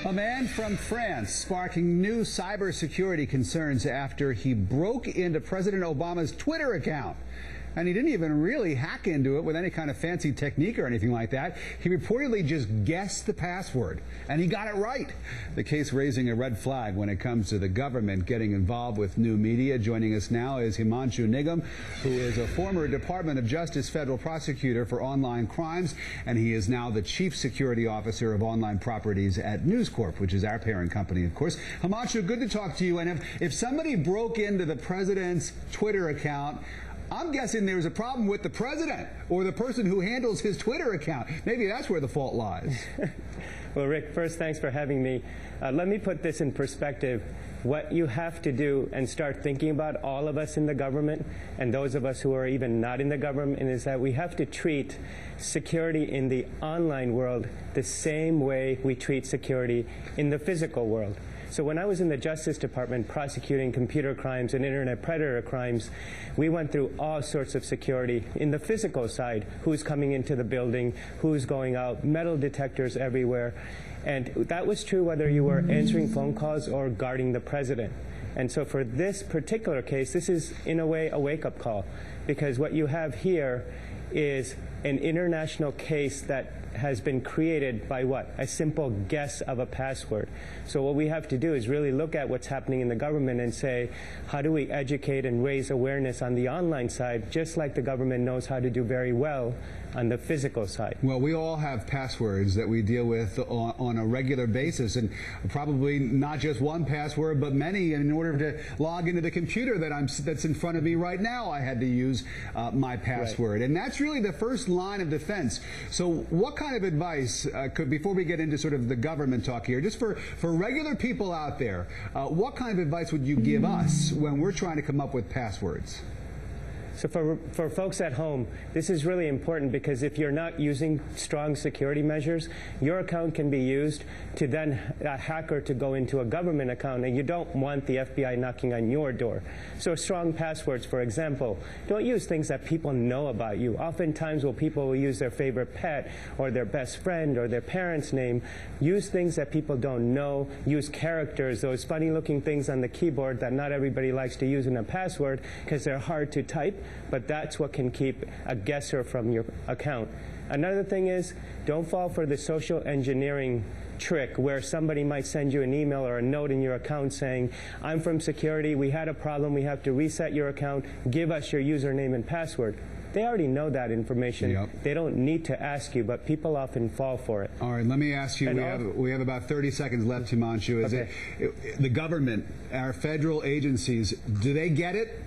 A man from France sparking new cybersecurity concerns after he broke into President Obama's Twitter account. And he didn't even really hack into it with any kind of fancy technique or anything like that. He reportedly just guessed the password, and he got it right. The case raising a red flag when it comes to the government getting involved with new media. Joining us now is Himanshu Nigam, who is a former Department of Justice federal prosecutor for online crimes, and he is now the Chief Security Officer of Online Properties at News Corp, which is our parent company, of course. Himanshu, good to talk to you. And if somebody broke into the president's Twitter account, I'm guessing there was a problem with the president or the person who handles his Twitter account. Maybe that's where the fault lies. Well, Rick, first, thanks for having me. Let me put this in perspective. What you have to do and start thinking about, all of us in the government and those of us who are even not in the government, is that we have to treat security in the online world the same way we treat security in the physical world. So when I was in the Justice Department prosecuting computer crimes and internet predator crimes, we went through all sorts of security in the physical side: who's coming into the building, who's going out, metal detectors everywhere. And that was true whether you were answering phone calls or guarding the president. And so for this particular case, this is in a way a wake-up call, because what you have here is an international case that has been created by what? A simple guess of a password. So what we have to do is really look at what's happening in the government and say, how do we educate and raise awareness on the online side, just like the government knows how to do very well on the physical side? Well, we all have passwords that we deal with on a regular basis, and probably not just one password, but many. In order to log into the computer that's in front of me right now, I had to use my password. Right. And that's really the first line of defense. So what kind of advice, before we get into sort of the government talk here, just for regular people out there, what kind of advice would you give us when we're trying to come up with passwords? So for folks at home, this is really important, because if you're not using strong security measures, your account can be used to then a hacker to go into a government account, and you don't want the FBI knocking on your door. So strong passwords, for example, don't use things that people know about you. Oftentimes people will use their favorite pet or their best friend or their parent's name. Use things that people don't know. Use characters, those funny looking things on the keyboard that not everybody likes to use in a password because they're hard to type. But that's what can keep a guesser from your account. Another thing is, don't fall for the social engineering trick where somebody might send you an email or a note in your account saying, I'm from security, we had a problem, we have to reset your account, give us your username and password. They already know that information. Yep. They don't need to ask you, but people often fall for it. All right, let me ask you, we have about 30 seconds left, Himanshu. The government, our federal agencies, do they get it?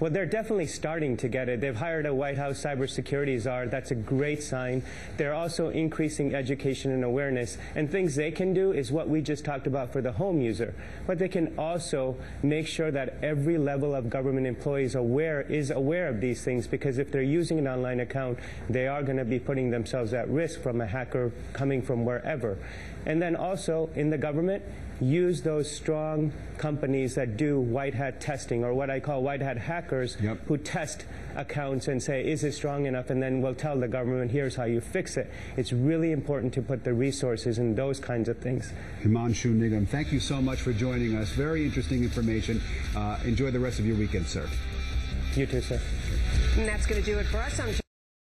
Well, they're definitely starting to get it. They've hired a White House cybersecurity czar. That's a great sign. They're also increasing education and awareness. And things they can do is what we just talked about for the home user. But they can also make sure that every level of government employees is aware of these things, because if they're using an online account, they are going to be putting themselves at risk from a hacker coming from wherever. And then also in the government, use those strong companies that do white hat testing, or what I call white hat hackers, who test accounts and say, is it strong enough? And then we'll tell the government, here's how you fix it. It's really important to put the resources in those kinds of things. Himanshu Nigam, thank you so much for joining us. Very interesting information. Enjoy the rest of your weekend, sir. You too, sir. And that's going to do it for us on